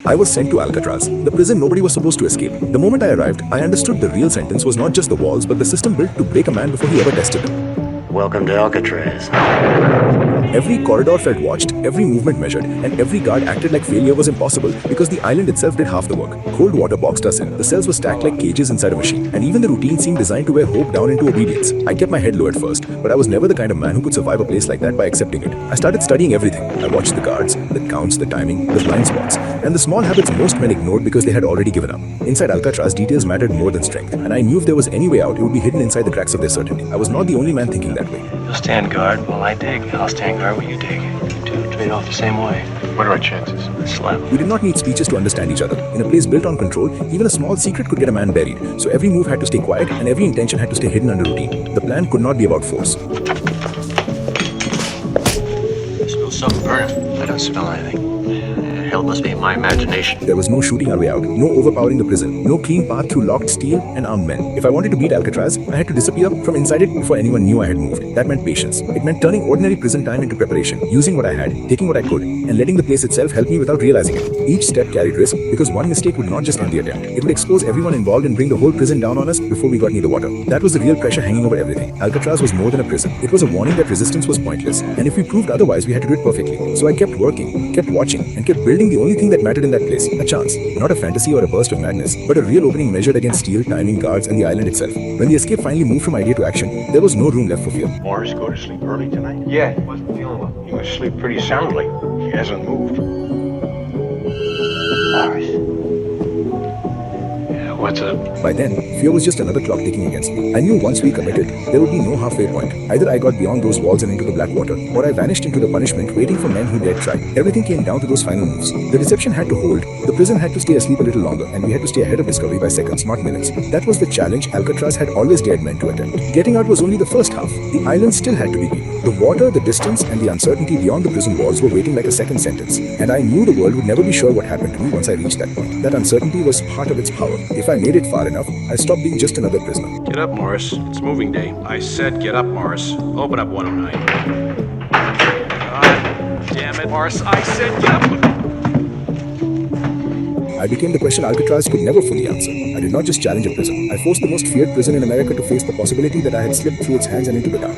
I was sent to Alcatraz, the prison nobody was supposed to escape. The moment I arrived, I understood the real sentence was not just the walls, but the system built to break a man before he ever tested them. Welcome to Alcatraz. Every corridor felt watched, every movement measured, and every guard acted like failure was impossible because the island itself did half the work. Cold water boxed us in, the cells were stacked like cages inside a machine, and even the routine seemed designed to wear hope down into obedience. I kept my head low at first, but I was never the kind of man who could survive a place like that by accepting it. I started studying everything. I watched the guards, the counts, the timing, the blind spots, and the small habits most men ignored because they had already given up. Inside Alcatraz, details mattered more than strength, and I knew if there was any way out, it would be hidden inside the cracks of their certainty. I was not the only man thinking that way. You'll stand guard while I dig. I'll stand guard while you dig. You two trade off the same way. What are our chances? Slim. We did not need speeches to understand each other. In a place built on control, even a small secret could get a man buried. So every move had to stay quiet and every intention had to stay hidden under routine. The plan could not be about force. I smell something burning. I don't smell anything. Hell, must be in my imagination. There was no shooting our way out, no overpowering the prison, no clean path through locked steel and armed men. If I wanted to beat Alcatraz, I had to disappear from inside it before anyone knew I had moved. That meant patience. It meant turning ordinary prison time into preparation, using what I had, taking what I could, and letting the place itself help me without realizing it. Each step carried risk because one mistake would not just end the attempt. It would expose everyone involved and bring the whole prison down on us before we got near the water. That was the real pressure hanging over everything. Alcatraz was more than a prison. It was a warning that resistance was pointless, and if we proved otherwise, we had to do it perfectly. So I kept working, kept watching, and kept building the only thing that mattered in that place, a chance. Not a fantasy or a burst of madness, but a real opening measured against steel, timing, guards, and the island itself. When the escape finally moved from idea to action, there was no room left for fear. Morris go to sleep early tonight? Yeah, wasn't feeling well. He was asleep pretty soundly. He hasn't moved. Morris. Yeah, what's up? By then, fear was just another clock ticking against me. I knew once we committed, there would be no halfway point. Either I got beyond those walls and into the black water, or I vanished into the punishment waiting for men who dared try. Everything came down to those final moves. The deception had to hold, the prison had to stay asleep a little longer, and we had to stay ahead of discovery by seconds, not minutes. That was the challenge Alcatraz had always dared men to attempt. Getting out was only the first half. The island still had to be beaten. The water, the distance, and the uncertainty beyond the prison walls were waiting like a second sentence. And I knew the world would never be sure what happened to me once I reached that point. That uncertainty was part of its power. If I made it far enough, I stopped being just another prisoner. Get up, Morris. It's moving day. I said get up, Morris. Open up 109. God damn it, Morris. I said get up. I became the question Alcatraz could never fully answer. I did not just challenge a prison. I forced the most feared prison in America to face the possibility that I had slipped through its hands and into the dark.